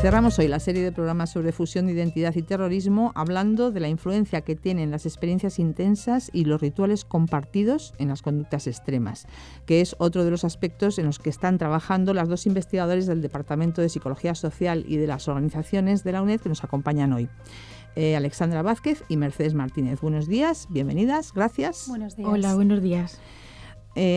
Cerramos hoy la serie de programas sobre fusión de identidad y terrorismo hablando de la influencia que tienen las experiencias intensas y los rituales compartidos en las conductas extremas, que es otro de los aspectos en los que están trabajando las dos investigadores del Departamento de Psicología Social y de las organizaciones de la UNED que nos acompañan hoy. Alexandra Vázquez y Mercedes Martínez. Buenos días, bienvenidas, gracias. Buenos días. Hola, buenos días.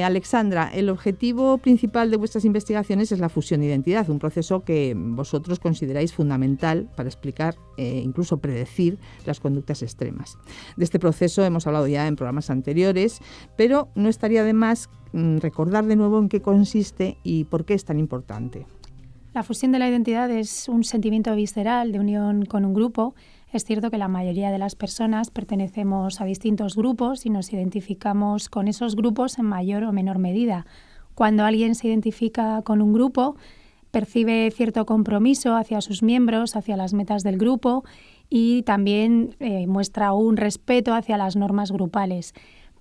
Alexandra, el objetivo principal de vuestras investigaciones es la fusión de identidad, un proceso que vosotros consideráis fundamental para explicar e incluso predecir las conductas extremas. De este proceso hemos hablado ya en programas anteriores, pero no estaría de más recordar de nuevo en qué consiste y por qué es tan importante. La fusión de la identidad es un sentimiento visceral de unión con un grupo. Es cierto que la mayoría de las personas pertenecemos a distintos grupos y nos identificamos con esos grupos en mayor o menor medida. Cuando alguien se identifica con un grupo, percibe cierto compromiso hacia sus miembros, hacia las metas del grupo y también muestra un respeto hacia las normas grupales.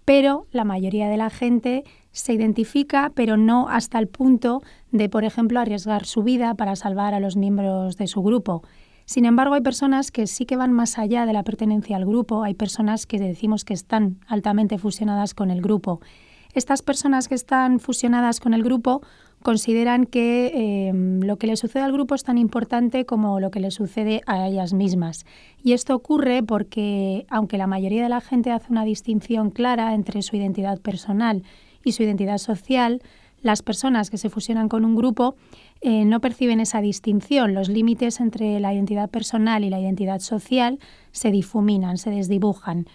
Pero la mayoría de la gente se identifica, pero no hasta el punto de, por ejemplo, arriesgar su vida para salvar a los miembros de su grupo. Sin embargo, hay personas que sí que van más allá de la pertenencia al grupo, hay personas que decimos que están altamente fusionadas con el grupo. Estas personas que están fusionadas con el grupo consideran que lo que le sucede al grupo es tan importante como lo que le sucede a ellas mismas. Y esto ocurre porque, aunque la mayoría de la gente hace una distinción clara entre su identidad personal y su identidad social, las personas que se fusionan con un grupo no perciben esa distinción. Los límites entre la identidad personal y la identidad social se difuminan, se desdibujan.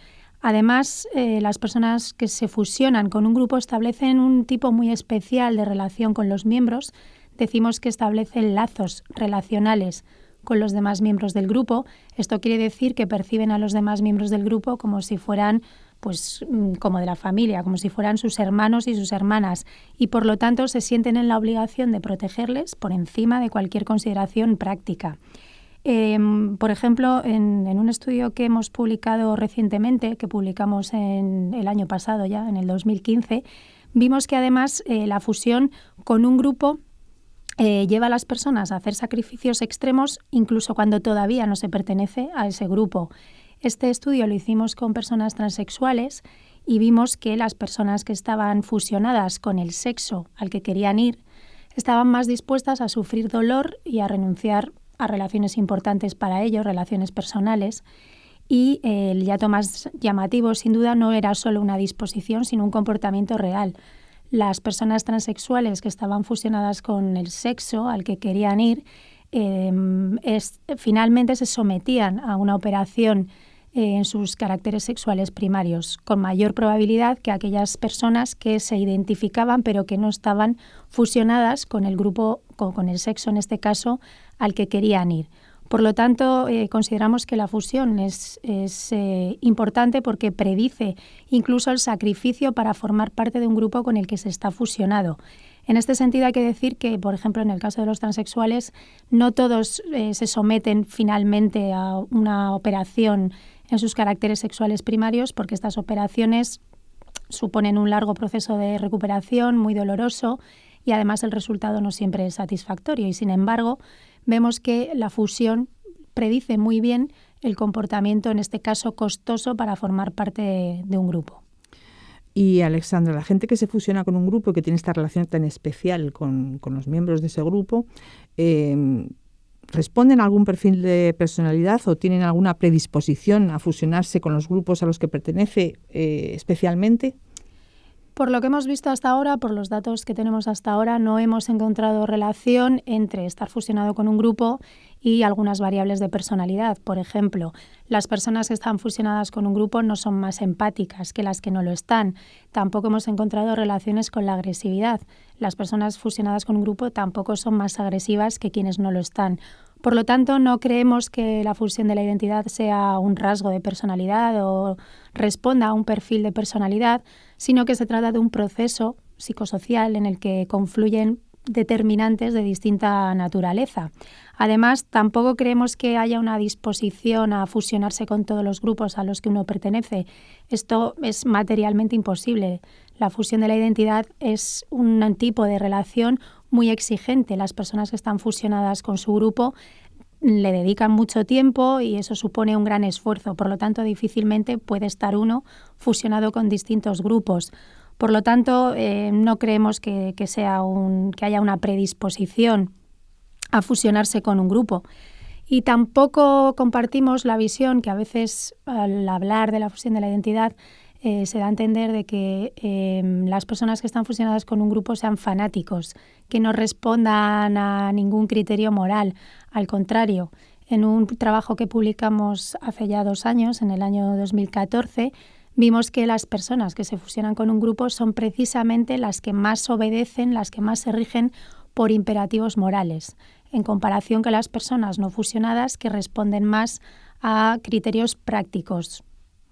Además, las personas que se fusionan con un grupo establecen un tipo muy especial de relación con los miembros. Decimos que establecen lazos relacionales con los demás miembros del grupo. Esto quiere decir que perciben a los demás miembros del grupo como si fueran, pues, como de la familia, como si fueran sus hermanos y sus hermanas, y por lo tanto se sienten en la obligación de protegerles por encima de cualquier consideración práctica. Por ejemplo, en un estudio que hemos publicado recientemente, que publicamos en el año pasado ya, en el 2015, vimos que además la fusión con un grupo lleva a las personas a hacer sacrificios extremos incluso cuando todavía no se pertenece a ese grupo. Este estudio lo hicimos con personas transexuales y vimos que las personas que estaban fusionadas con el sexo al que querían ir estaban más dispuestas a sufrir dolor y a renunciar a relaciones importantes para ellos, relaciones personales. Y el dato más llamativo, sin duda, no era solo una disposición, sino un comportamiento real. Las personas transexuales que estaban fusionadas con el sexo al que querían ir, finalmente se sometían a una operación en sus caracteres sexuales primarios, con mayor probabilidad que aquellas personas que se identificaban pero que no estaban fusionadas con el grupo, con el sexo en este caso, al que querían ir. Por lo tanto, consideramos que la fusión es importante porque predice incluso el sacrificio para formar parte de un grupo con el que se está fusionado. En este sentido hay que decir que, por ejemplo, en el caso de los transexuales, no todos se someten finalmente a una operación en sus caracteres sexuales primarios, porque estas operaciones suponen un largo proceso de recuperación muy doloroso y además el resultado no siempre es satisfactorio. Y sin embargo, vemos que la fusión predice muy bien el comportamiento, en este caso costoso, para formar parte de un grupo. Y Alexandra, la gente que se fusiona con un grupo y que tiene esta relación tan especial con los miembros de ese grupo, ¿responden a algún perfil de personalidad o tienen alguna predisposición a fusionarse con los grupos a los que pertenece especialmente? Por lo que hemos visto hasta ahora, por los datos que tenemos hasta ahora, no hemos encontrado relación entre estar fusionado con un grupo y algunas variables de personalidad. Por ejemplo, las personas que están fusionadas con un grupo no son más empáticas que las que no lo están. Tampoco hemos encontrado relaciones con la agresividad. Las personas fusionadas con un grupo tampoco son más agresivas que quienes no lo están. Por lo tanto, no creemos que la fusión de la identidad sea un rasgo de personalidad o responda a un perfil de personalidad, sino que se trata de un proceso psicosocial en el que confluyen determinantes de distinta naturaleza. Además, tampoco creemos que haya una disposición a fusionarse con todos los grupos a los que uno pertenece. Esto es materialmente imposible. La fusión de la identidad es un tipo de relación muy exigente. Las personas que están fusionadas con su grupo le dedican mucho tiempo y eso supone un gran esfuerzo. Por lo tanto, difícilmente puede estar uno fusionado con distintos grupos. Por lo tanto, no creemos que haya una predisposición a fusionarse con un grupo. Y tampoco compartimos la visión que a veces, al hablar de la fusión de la identidad, se da a entender de que las personas que están fusionadas con un grupo sean fanáticos, que no respondan a ningún criterio moral. Al contrario, en un trabajo que publicamos hace ya 2 años, en el año 2014, vimos que las personas que se fusionan con un grupo son precisamente las que más obedecen, las que más se rigen por imperativos morales, en comparación con las personas no fusionadas que responden más a criterios prácticos.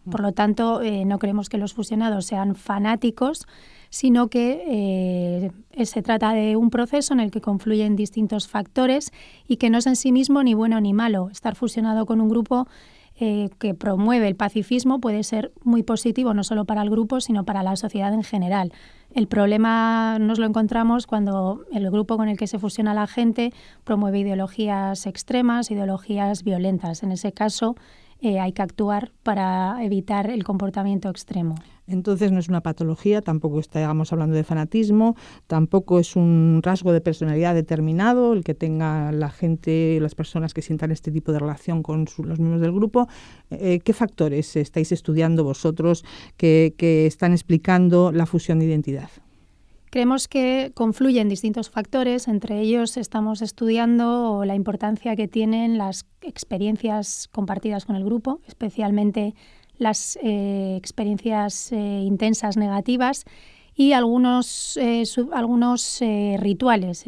Por lo tanto, no creemos que los fusionados sean fanáticos, sino que se trata de un proceso en el que confluyen distintos factores y que no es en sí mismo ni bueno ni malo. Estar fusionado con un grupo que promueve el pacifismo puede ser muy positivo, no solo para el grupo, sino para la sociedad en general. El problema nos lo encontramos cuando el grupo con el que se fusiona la gente promueve ideologías extremas, ideologías violentas. En ese caso, hay que actuar para evitar el comportamiento extremo. Entonces no es una patología, tampoco estamos hablando de fanatismo, tampoco es un rasgo de personalidad determinado el que tenga la gente, las personas que sientan este tipo de relación con los miembros del grupo. ¿Qué factores estáis estudiando vosotros que están explicando la fusión de identidad? Creemos que confluyen distintos factores, entre ellos estamos estudiando la importancia que tienen las experiencias compartidas con el grupo, especialmente las experiencias intensas negativas y algunos rituales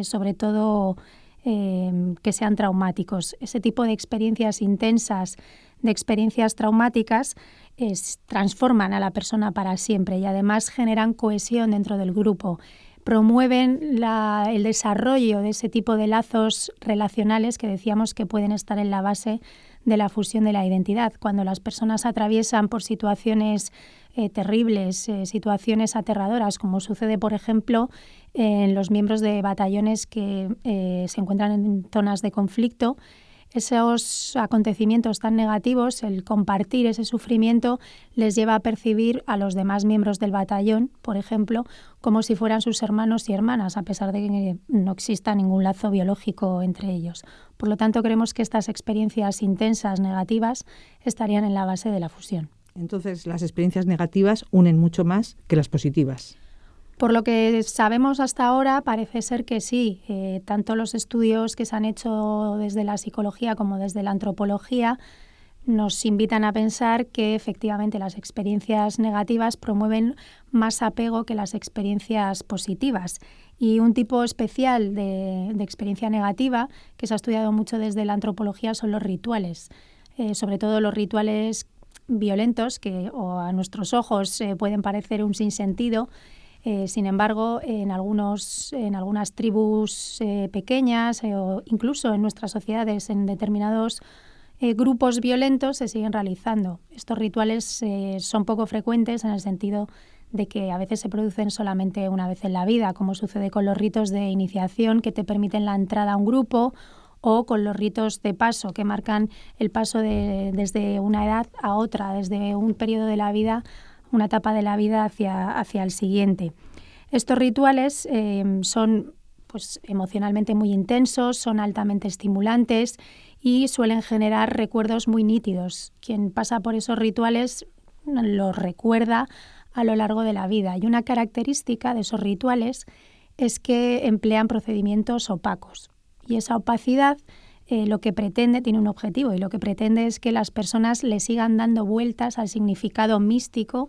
sobre todo que sean traumáticos. Ese tipo de experiencias intensas, de experiencias traumáticas, transforman a la persona para siempre y además generan cohesión dentro del grupo. Promueven el desarrollo de ese tipo de lazos relacionales que decíamos que pueden estar en la base de la fusión de la identidad. Cuando las personas atraviesan por situaciones terribles, situaciones aterradoras, como sucede, por ejemplo, en los miembros de batallones que se encuentran en zonas de conflicto, esos acontecimientos tan negativos, el compartir ese sufrimiento, les lleva a percibir a los demás miembros del batallón, por ejemplo, como si fueran sus hermanos y hermanas, a pesar de que no exista ningún lazo biológico entre ellos. Por lo tanto, creemos que estas experiencias intensas, negativas, estarían en la base de la fusión. Entonces, las experiencias negativas unen mucho más que las positivas. Por lo que sabemos hasta ahora, parece ser que sí. Tanto los estudios que se han hecho desde la psicología como desde la antropología nos invitan a pensar que efectivamente las experiencias negativas promueven más apego que las experiencias positivas. Y un tipo especial de experiencia negativa que se ha estudiado mucho desde la antropología son los rituales, sobre todo los rituales violentos que a nuestros ojos pueden parecer un sinsentido. Sin embargo, en algunas tribus pequeñas o incluso en nuestras sociedades, en determinados grupos violentos, se siguen realizando. Estos rituales son poco frecuentes en el sentido de que a veces se producen solamente una vez en la vida, como sucede con los ritos de iniciación que te permiten la entrada a un grupo o con los ritos de paso que marcan el paso desde una edad a otra, desde un periodo de la vida, una etapa de la vida hacia el siguiente. Estos rituales son emocionalmente muy intensos, son altamente estimulantes y suelen generar recuerdos muy nítidos. Quien pasa por esos rituales los recuerda a lo largo de la vida. Y una característica de esos rituales es que emplean procedimientos opacos. Y esa opacidad lo que pretende, tiene un objetivo, y lo que pretende es que las personas le sigan dando vueltas al significado místico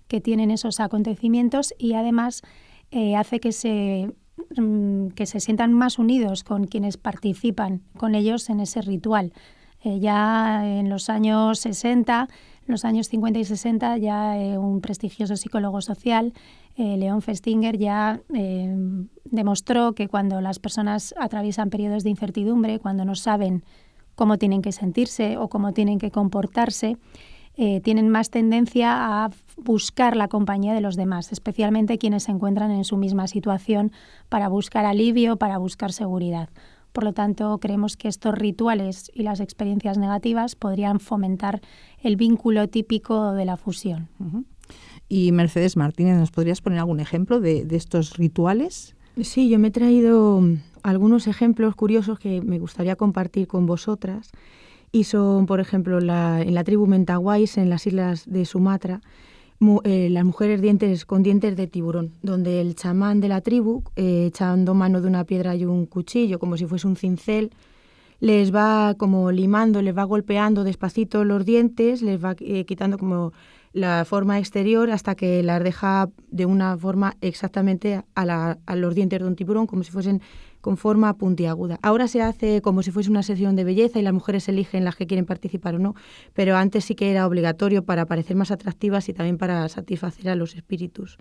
que tienen esos acontecimientos y además hace que se sientan más unidos con quienes participan con ellos en ese ritual. Ya en los años 60, los años 50 y 60, ya un prestigioso psicólogo social, Leon Festinger, ya demostró que cuando las personas atraviesan periodos de incertidumbre, cuando no saben cómo tienen que sentirse o cómo tienen que comportarse, tienen más tendencia a buscar la compañía de los demás, especialmente quienes se encuentran en su misma situación, para buscar alivio, para buscar seguridad. Por lo tanto, creemos que estos rituales y las experiencias negativas podrían fomentar el vínculo típico de la fusión. Y Mercedes Martínez, ¿nos podrías poner algún ejemplo de estos rituales? Sí, yo me he traído algunos ejemplos curiosos que me gustaría compartir con vosotras. Y son, por ejemplo, en la tribu Mentawais, en las islas de Sumatra, las mujeres con dientes de tiburón, donde el chamán de la tribu, echando mano de una piedra y un cuchillo, como si fuese un cincel, les va como limando, les va golpeando despacito los dientes, les va quitando como la forma exterior hasta que las deja de una forma exactamente a los dientes de un tiburón, como si fuesen con forma puntiaguda. Ahora se hace como si fuese una sesión de belleza y las mujeres eligen las que quieren participar o no, pero antes sí que era obligatorio para parecer más atractivas y también para satisfacer a los espíritus.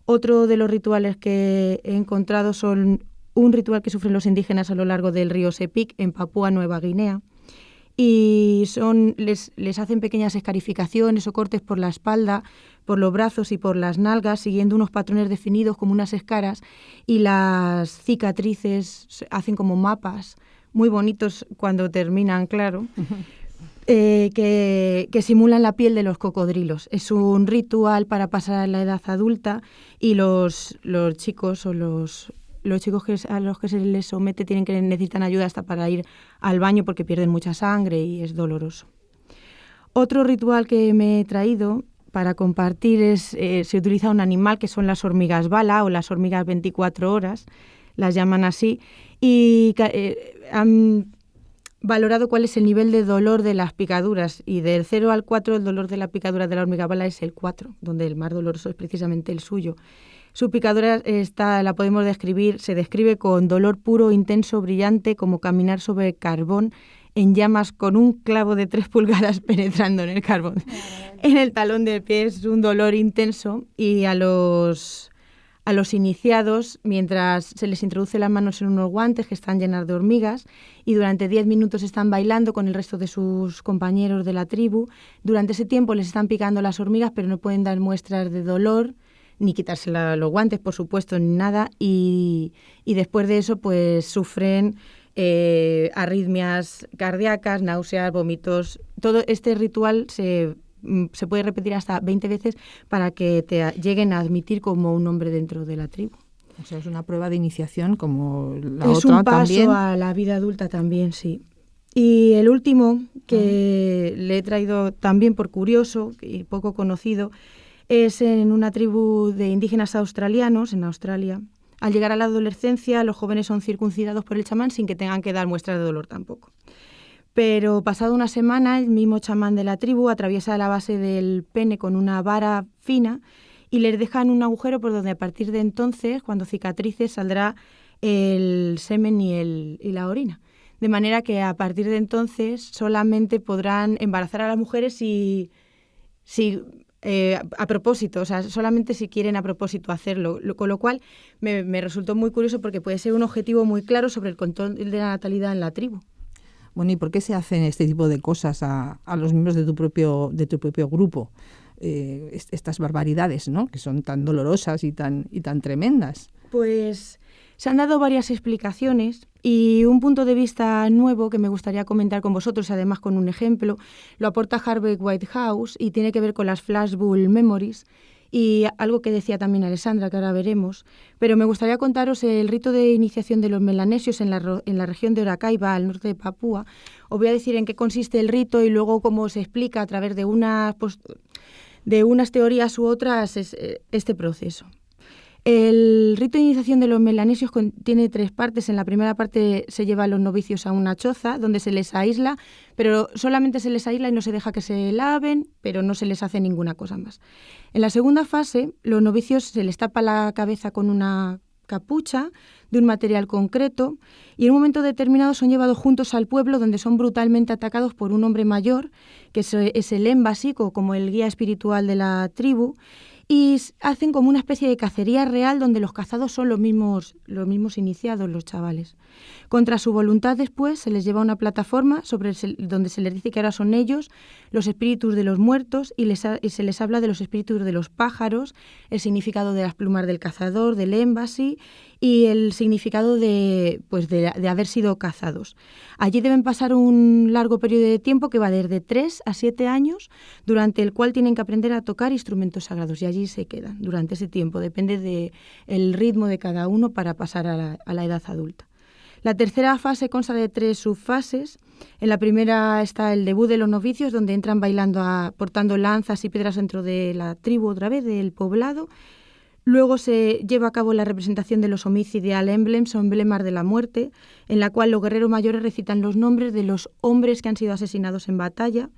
Otro de los rituales que he encontrado son un ritual que sufren los indígenas a lo largo del río Sepik en Papúa Nueva Guinea, y les hacen pequeñas escarificaciones o cortes por la espalda, por los brazos y por las nalgas, siguiendo unos patrones definidos como unas escaras, y las cicatrices hacen como mapas muy bonitos cuando terminan, claro, que simulan la piel de los cocodrilos. Es un ritual para pasar a la edad adulta, y los chicos o los chicos a los que se les somete necesitan ayuda hasta para ir al baño porque pierden mucha sangre y es doloroso. Otro ritual que me he traído para compartir se utiliza un animal que son las hormigas bala o las hormigas 24 horas, las llaman así, y han valorado cuál es el nivel de dolor de las picaduras, y del 0 al 4 el dolor de la picadura de la hormiga bala es el 4, donde el más doloroso es precisamente el suyo. Su picadura se describe con dolor puro, intenso, brillante, como caminar sobre carbón en llamas con un clavo de 3 pulgadas penetrando en el carbón. En el talón del pie es un dolor intenso, y a los iniciados, mientras se les introduce las manos en unos guantes que están llenas de hormigas, y durante 10 minutos están bailando con el resto de sus compañeros de la tribu. Durante ese tiempo les están picando las hormigas, pero no pueden dar muestras de dolor, ni quitarse los guantes, por supuesto, ni nada, y después de eso pues sufren arritmias cardíacas, náuseas, vómitos. Todo este ritual se puede repetir hasta 20 veces para que te lleguen a admitir como un hombre dentro de la tribu. O sea, es una prueba de iniciación como la es otra un paso también. A la vida adulta también, sí. Y el último que le he traído también por curioso y poco conocido es en una tribu de indígenas australianos, en Australia. Al llegar a la adolescencia, los jóvenes son circuncidados por el chamán sin que tengan que dar muestras de dolor tampoco. Pero pasada una semana, el mismo chamán de la tribu atraviesa la base del pene con una vara fina y les dejan un agujero por donde a partir de entonces, cuando cicatrice, saldrá el semen y la orina. De manera que a partir de entonces solamente podrán embarazar a las mujeres a propósito, o sea, solamente si quieren a propósito hacerlo, con lo cual me resultó muy curioso porque puede ser un objetivo muy claro sobre el control de la natalidad en la tribu. Bueno, ¿y por qué se hacen este tipo de cosas a los miembros de tu propio grupo? Estas barbaridades, ¿no?, que son tan dolorosas y tan tremendas. Pues se han dado varias explicaciones, y un punto de vista nuevo que me gustaría comentar con vosotros, además con un ejemplo, lo aporta Harvey Whitehouse y tiene que ver con las Flashbulb Memories y algo que decía también Alessandra, que ahora veremos. Pero me gustaría contaros el rito de iniciación de los melanesios en la región de Oracaiba, al norte de Papúa. Os voy a decir en qué consiste el rito y luego cómo se explica a través de unas teorías u otras este proceso. El rito de iniciación de los melanesios tiene 3 partes. En la primera parte se lleva a los novicios a una choza donde se les aísla, pero solamente se les aísla y no se deja que se laven, pero no se les hace ninguna cosa más. En la segunda fase, los novicios se les tapa la cabeza con una capucha de un material concreto y en un momento determinado son llevados juntos al pueblo, donde son brutalmente atacados por un hombre mayor, que es el embásico, como el guía espiritual de la tribu, y hacen como una especie de cacería real donde los cazados son los mismos iniciados, los chavales. Contra su voluntad después se les lleva a una plataforma donde se les dice que ahora son ellos, los espíritus de los muertos, y se les habla de los espíritus de los pájaros, el significado de las plumas del cazador, del émbasi, y el significado de haber sido cazados. Allí deben pasar un largo periodo de tiempo que va desde 3 a 7 años, durante el cual tienen que aprender a tocar instrumentos sagrados y allí se quedan durante ese tiempo. Depende del ritmo de cada uno para pasar a la edad adulta. La tercera fase consta de 3 subfases. En la primera está el debut de los novicios, donde entran bailando, portando lanzas y piedras dentro de la tribu, otra vez, del poblado. Luego se lleva a cabo la representación de los homicidial emblems o emblemas de la muerte, en la cual los guerreros mayores recitan los nombres de los hombres que han sido asesinados en batalla.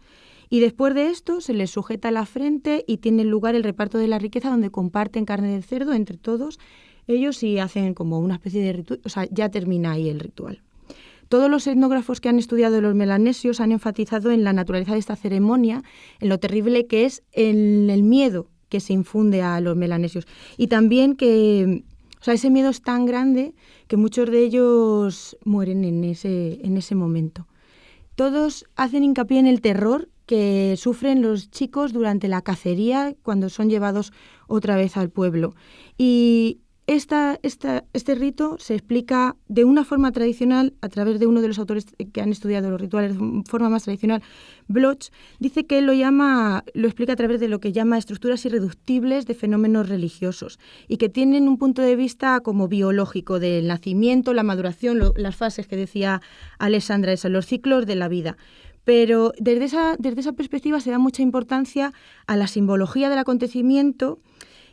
Y después de esto se les sujeta la frente y tiene lugar el reparto de la riqueza, donde comparten carne de cerdo entre todos ellos y hacen como una especie de ritual, o sea, ya termina ahí el ritual. Todos los etnógrafos que han estudiado los melanesios han enfatizado en la naturaleza de esta ceremonia, en lo terrible que es, en el miedo que se infunde a los melanesios. Y también que, o sea, ese miedo es tan grande que muchos de ellos mueren en ese momento. Todos hacen hincapié en el terror que sufren los chicos durante la cacería cuando son llevados otra vez al pueblo. Y este rito se explica de una forma tradicional a través de uno de los autores que han estudiado los rituales de forma más tradicional. Bloch dice que lo explica a través de lo que llama estructuras irreductibles de fenómenos religiosos y que tienen un punto de vista como biológico del nacimiento, la maduración, las fases que decía Alessandra, los ciclos de la vida. Pero desde esa perspectiva se da mucha importancia a la simbología del acontecimiento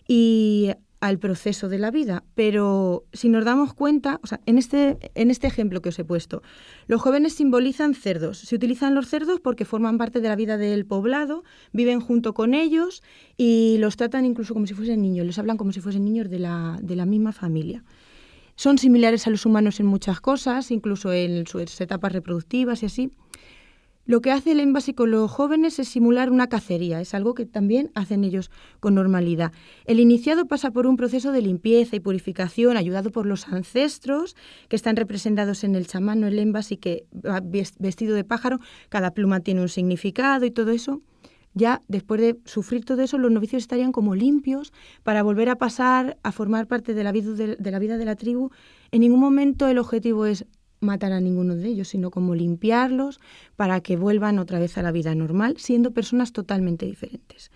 y al proceso de la vida, pero si nos damos cuenta, o sea, en este ejemplo que os he puesto, los jóvenes simbolizan cerdos. Se utilizan los cerdos porque forman parte de la vida del poblado, viven junto con ellos y los tratan incluso como si fuesen niños, les hablan como si fuesen niños de la misma familia. Son similares a los humanos en muchas cosas, incluso en sus etapas reproductivas y así. Lo que hace el énvase con los jóvenes es simular una cacería, es algo que también hacen ellos con normalidad. El iniciado pasa por un proceso de limpieza y purificación ayudado por los ancestros que están representados en el chamán o el énvase, que va vestido de pájaro, cada pluma tiene un significado y todo eso. Ya después de sufrir todo eso, los novicios estarían como limpios para volver a pasar a formar parte de la vida de la tribu. En ningún momento el objetivo es matar a ninguno de ellos, sino como limpiarlos para que vuelvan otra vez a la vida normal, siendo personas totalmente diferentes.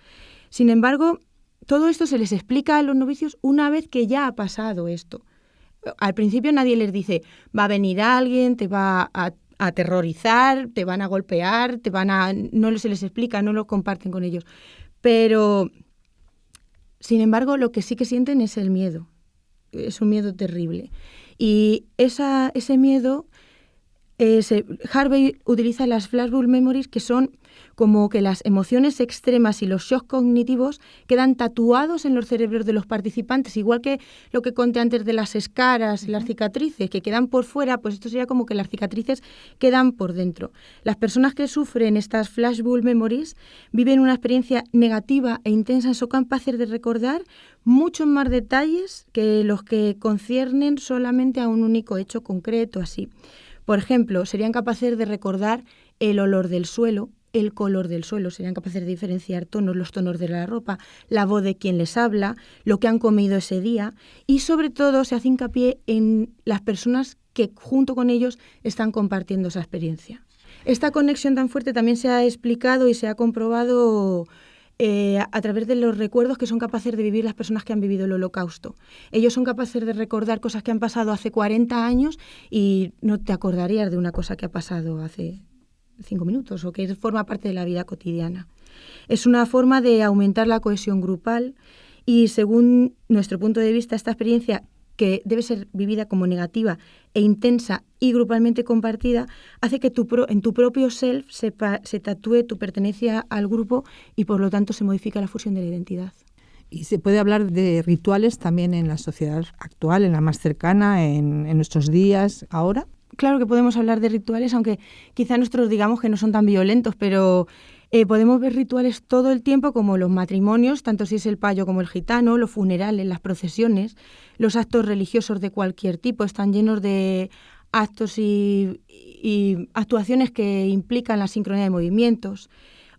Sin embargo, todo esto se les explica a los novicios una vez que ya ha pasado esto. Al principio nadie les dice, va a venir alguien, te va a aterrorizar, te van a golpear, no se les explica, no lo comparten con ellos. Pero, sin embargo, lo que sí que sienten es el miedo. Es un miedo terrible. Y ese miedo, Harvey utiliza las flashbulb memories, que son como que las emociones extremas y los shocks cognitivos quedan tatuados en los cerebros de los participantes, igual que lo que conté antes de las escaras y las cicatrices, que quedan por fuera, pues esto sería como que las cicatrices quedan por dentro. Las personas que sufren estas flashbulb memories viven una experiencia negativa e intensa, son capaces de recordar muchos más detalles que los que conciernen solamente a un único hecho concreto, así. Por ejemplo, serían capaces de recordar el olor del suelo, el color del suelo, serían capaces de diferenciar los tonos de la ropa, la voz de quien les habla, lo que han comido ese día y sobre todo se hace hincapié en las personas que junto con ellos están compartiendo esa experiencia. Esta conexión tan fuerte también se ha explicado y se ha comprobado a través de los recuerdos que son capaces de vivir las personas que han vivido el Holocausto. Ellos son capaces de recordar cosas que han pasado hace 40 años y no te acordarías de una cosa que ha pasado hace 5 minutos o que forma parte de la vida cotidiana. Es una forma de aumentar la cohesión grupal y, según nuestro punto de vista, esta experiencia, que debe ser vivida como negativa e intensa y grupalmente compartida, hace que en tu propio self se tatúe tu pertenencia al grupo y por lo tanto se modifica la fusión de la identidad. Y se puede hablar de rituales también en la sociedad actual, en la más cercana, en nuestros días, ahora. Claro que podemos hablar de rituales, aunque quizá nosotros digamos que no son tan violentos, pero podemos ver rituales todo el tiempo, como los matrimonios, tanto si es el payo como el gitano, los funerales, las procesiones, los actos religiosos de cualquier tipo, están llenos de actos y actuaciones que implican la sincronía de movimientos.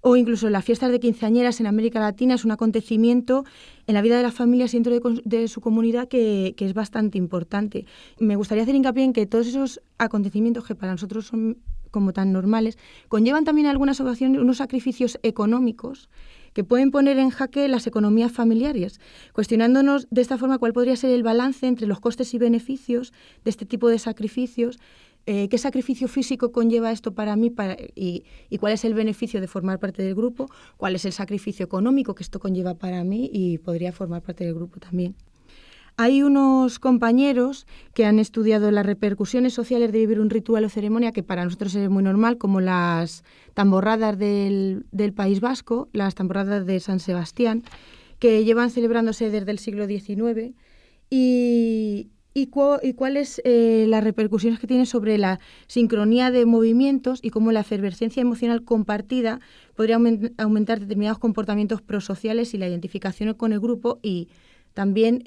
o incluso las fiestas de quinceañeras en América Latina es un acontecimiento en la vida de las familias dentro de su comunidad que es bastante importante. Me gustaría hacer hincapié en que todos esos acontecimientos que para nosotros son como tan normales, conllevan también en algunas ocasiones unos sacrificios económicos que pueden poner en jaque las economías familiares, cuestionándonos de esta forma cuál podría ser el balance entre los costes y beneficios de este tipo de sacrificios, qué sacrificio físico conlleva esto para mí y cuál es el beneficio de formar parte del grupo, cuál es el sacrificio económico que esto conlleva para mí y podría formar parte del grupo también. Hay unos compañeros que han estudiado las repercusiones sociales de vivir un ritual o ceremonia que para nosotros es muy normal, como las tamborradas del País Vasco, las tamborradas de San Sebastián, que llevan celebrándose desde el siglo XIX, y cuáles las repercusiones que tienen sobre la sincronía de movimientos y cómo la efervescencia emocional compartida podría aumentar determinados comportamientos prosociales y la identificación con el grupo, y también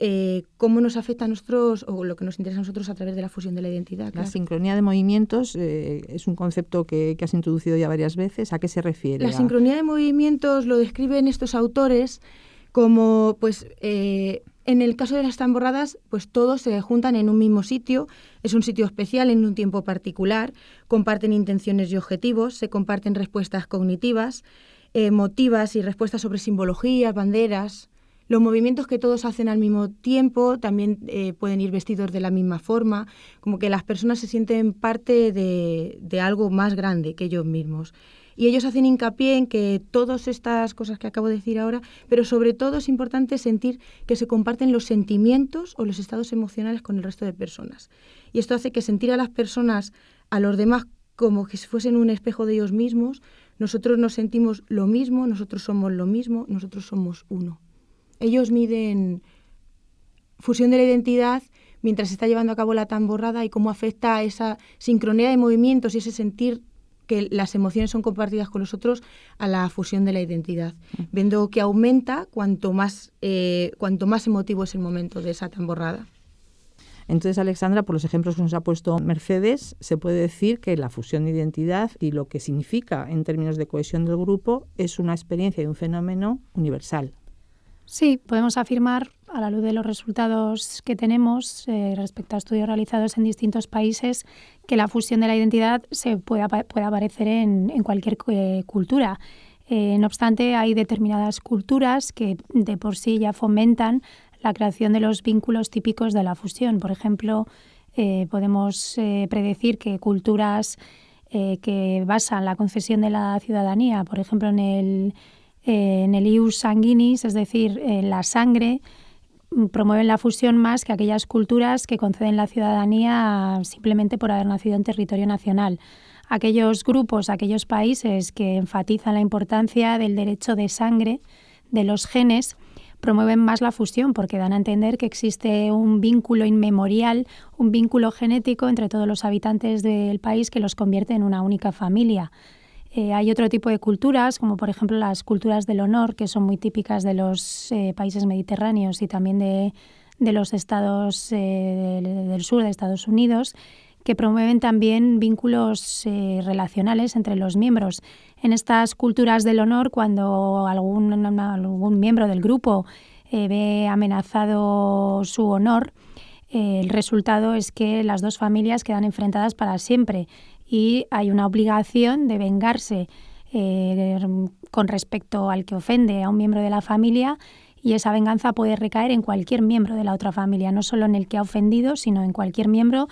cómo nos afecta a nosotros o lo que nos interesa a nosotros a través de la fusión de la identidad. La sincronía de movimientos es un concepto que has introducido ya varias veces. ¿A qué se refiere? La sincronía de movimientos lo describen estos autores como, en el caso de las tamborradas, pues todos se juntan en un mismo sitio, es un sitio especial en un tiempo particular, comparten intenciones y objetivos, se comparten respuestas cognitivas, emotivas y respuestas sobre simbologías, banderas. Los movimientos que todos hacen al mismo tiempo también pueden ir vestidos de la misma forma, como que las personas se sienten parte de algo más grande que ellos mismos. Y ellos hacen hincapié en que todas estas cosas que acabo de decir ahora, pero sobre todo es importante sentir que se comparten los sentimientos o los estados emocionales con el resto de personas. Y esto hace que sentir a las personas, a los demás, como que si fuesen un espejo de ellos mismos. Nosotros nos sentimos lo mismo, nosotros somos lo mismo, nosotros somos uno. Ellos miden fusión de la identidad mientras se está llevando a cabo la tamborrada y cómo afecta esa sincronía de movimientos y ese sentir que las emociones son compartidas con los otros a la fusión de la identidad, viendo que aumenta cuanto más emotivo es el momento de esa tamborrada. Entonces, Alexandra, por los ejemplos que nos ha puesto Mercedes, se puede decir que la fusión de identidad y lo que significa en términos de cohesión del grupo es una experiencia y un fenómeno universal. Sí, podemos afirmar, a la luz de los resultados que tenemos respecto a estudios realizados en distintos países, que la fusión de la identidad puede aparecer en cualquier cultura. No obstante, hay determinadas culturas que de por sí ya fomentan la creación de los vínculos típicos de la fusión. Por ejemplo, podemos predecir que culturas que basan la concesión de la ciudadanía, por ejemplo, en el ius sanguinis, es decir, la sangre, promueven la fusión más que aquellas culturas que conceden la ciudadanía simplemente por haber nacido en territorio nacional. Aquellos grupos, aquellos países que enfatizan la importancia del derecho de sangre, de los genes, promueven más la fusión porque dan a entender que existe un vínculo inmemorial, un vínculo genético entre todos los habitantes del país que los convierte en una única familia. Hay otro tipo de culturas, como por ejemplo las culturas del honor, que son muy típicas de los países mediterráneos y también de los estados del sur de Estados Unidos, que promueven también vínculos relacionales entre los miembros. En estas culturas del honor, cuando algún miembro del grupo ve amenazado su honor, el resultado es que las dos familias quedan enfrentadas para siempre y hay una obligación de vengarse con respecto al que ofende a un miembro de la familia, y esa venganza puede recaer en cualquier miembro de la otra familia, no solo en el que ha ofendido, sino en cualquier miembro,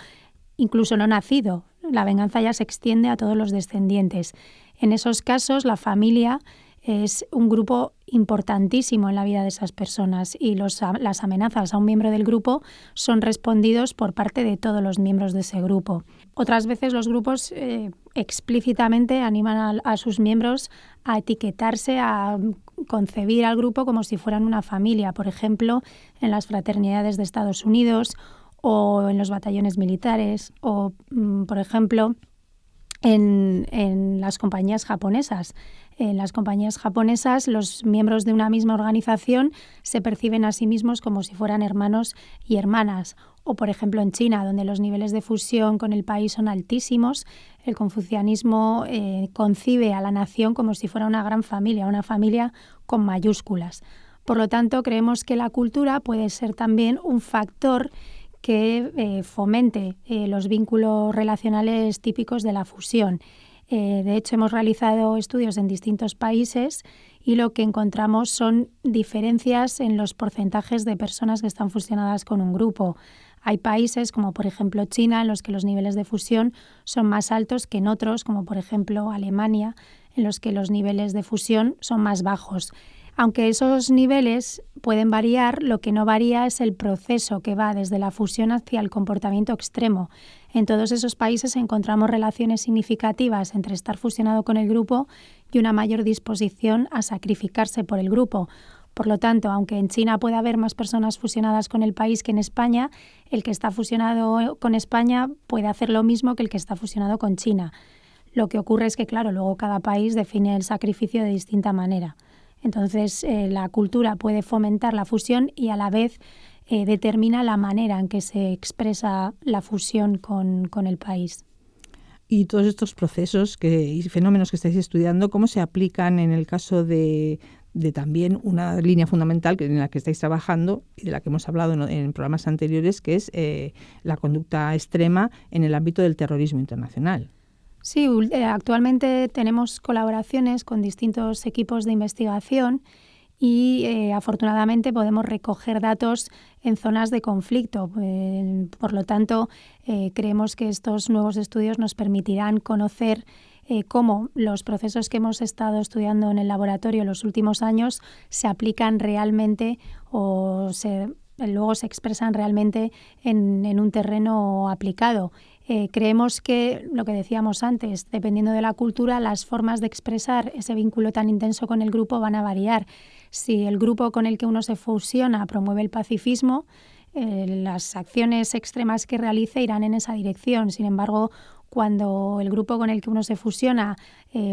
incluso no nacido. La venganza ya se extiende a todos los descendientes. En esos casos, la familia es un grupo importantísimo en la vida de esas personas y las amenazas a un miembro del grupo son respondidos por parte de todos los miembros de ese grupo. Otras veces los grupos explícitamente animan a sus miembros a etiquetarse, a concebir al grupo como si fueran una familia. Por ejemplo, en las fraternidades de Estados Unidos o en los batallones militares o, por ejemplo, en las compañías japonesas. En las compañías japonesas, los miembros de una misma organización se perciben a sí mismos como si fueran hermanos y hermanas. O, por ejemplo, en China, donde los niveles de fusión con el país son altísimos, el confucianismo concibe a la nación como si fuera una gran familia, una familia con mayúsculas. Por lo tanto, creemos que la cultura puede ser también un factor que fomente los vínculos relacionales típicos de la fusión. De hecho, hemos realizado estudios en distintos países y lo que encontramos son diferencias en los porcentajes de personas que están fusionadas con un grupo. Hay países, como por ejemplo China, en los que los niveles de fusión son más altos que en otros, como por ejemplo Alemania, en los que los niveles de fusión son más bajos. Aunque esos niveles pueden variar, lo que no varía es el proceso que va desde la fusión hacia el comportamiento extremo. En todos esos países encontramos relaciones significativas entre estar fusionado con el grupo y una mayor disposición a sacrificarse por el grupo. Por lo tanto, aunque en China pueda haber más personas fusionadas con el país que en España, el que está fusionado con España puede hacer lo mismo que el que está fusionado con China. Lo que ocurre es que, claro, luego cada país define el sacrificio de distinta manera. Entonces, la cultura puede fomentar la fusión y a la vez determina la manera en que se expresa la fusión con el país. Y todos estos procesos y fenómenos que estáis estudiando, ¿cómo se aplican en el caso de también una línea fundamental en la que estáis trabajando y de la que hemos hablado en programas anteriores, que es la conducta extrema en el ámbito del terrorismo internacional? Sí, actualmente tenemos colaboraciones con distintos equipos de investigación y afortunadamente podemos recoger datos en zonas de conflicto. Por lo tanto, creemos que estos nuevos estudios nos permitirán conocer cómo los procesos que hemos estado estudiando en el laboratorio en los últimos años se aplican realmente o luego se expresan realmente en un terreno aplicado. Creemos que, lo que decíamos antes, dependiendo de la cultura, las formas de expresar ese vínculo tan intenso con el grupo van a variar. Si el grupo con el que uno se fusiona promueve el pacifismo, las acciones extremas que realice irán en esa dirección. Sin embargo, cuando el grupo con el que uno se fusiona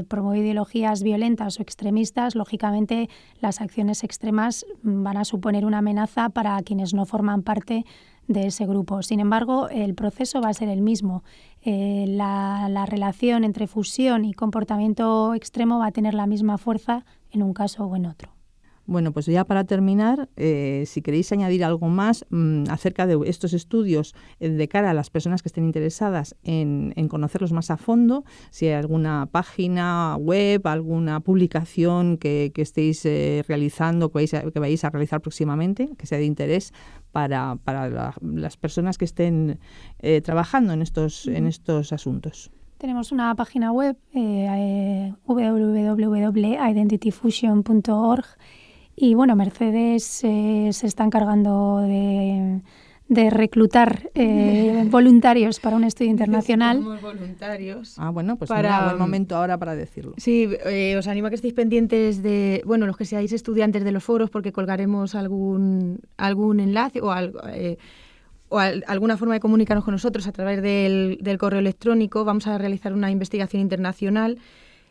promueve ideologías violentas o extremistas, lógicamente las acciones extremas van a suponer una amenaza para quienes no forman parte de ese grupo. Sin embargo, el proceso va a ser el mismo. La relación entre fusión y comportamiento extremo va a tener la misma fuerza en un caso o en otro. Bueno, pues ya para terminar, si queréis añadir algo más acerca de estos estudios de cara a las personas que estén interesadas en conocerlos más a fondo, si hay alguna página web, alguna publicación que estéis realizando, que vayáis a realizar próximamente, que sea de interés para las personas que estén trabajando en estos asuntos. Tenemos una página web, www.identityfusion.org. Y bueno, Mercedes se está encargando de reclutar voluntarios para un estudio internacional. Somos voluntarios. Bueno, pues mira, buen momento ahora para decirlo. Sí, os animo a que estéis pendientes de, los que seáis estudiantes de los foros, porque colgaremos algún enlace o alguna forma de comunicarnos con nosotros a través del correo electrónico. Vamos a realizar una investigación internacional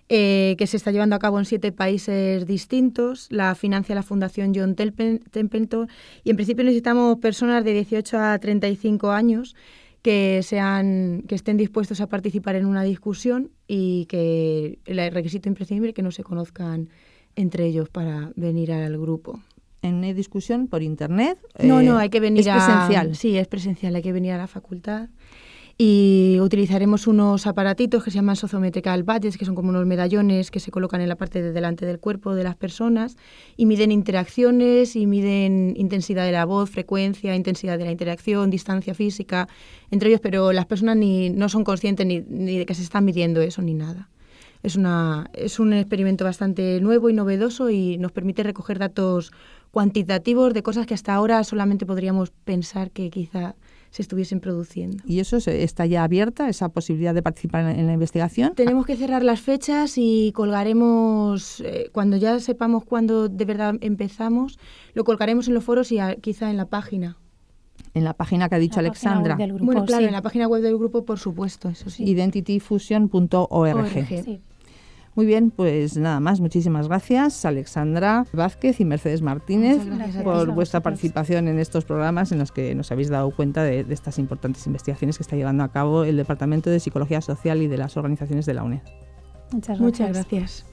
que se está llevando a cabo en 7 países distintos. La financia la Fundación John Templeton y en principio necesitamos personas de 18 a 35 años que estén dispuestos a participar en una discusión y que el requisito imprescindible es que no se conozcan entre ellos para venir al grupo. ¿En una discusión por internet? No, hay que venir ¿Es presencial? Sí, es presencial, hay que venir a la facultad. Y utilizaremos unos aparatitos que se llaman sociometrical badges, que son como unos medallones que se colocan en la parte de delante del cuerpo de las personas y miden interacciones y miden intensidad de la voz, frecuencia, intensidad de la interacción, distancia física entre ellos, pero las personas no son conscientes ni de que se están midiendo eso ni nada. Es un experimento bastante nuevo y novedoso y nos permite recoger datos cuantitativos de cosas que hasta ahora solamente podríamos pensar que quizá se estuviesen produciendo. ¿Y eso está ya abierta, esa posibilidad de participar en la investigación? Tenemos que cerrar las fechas y colgaremos, cuando ya sepamos cuándo de verdad empezamos, lo colgaremos en los foros y quizá en la página. En la página que ha dicho Alexandra. Bueno, claro, sí. En la página web del grupo, por supuesto, eso sí. Identityfusion.org. Sí. Muy bien, pues nada más. Muchísimas gracias, Alexandra Vázquez y Mercedes Martínez, por vuestra participación en estos programas en los que nos habéis dado cuenta de estas importantes investigaciones que está llevando a cabo el Departamento de Psicología Social y de las organizaciones de la UNED. Muchas gracias. Muchas gracias.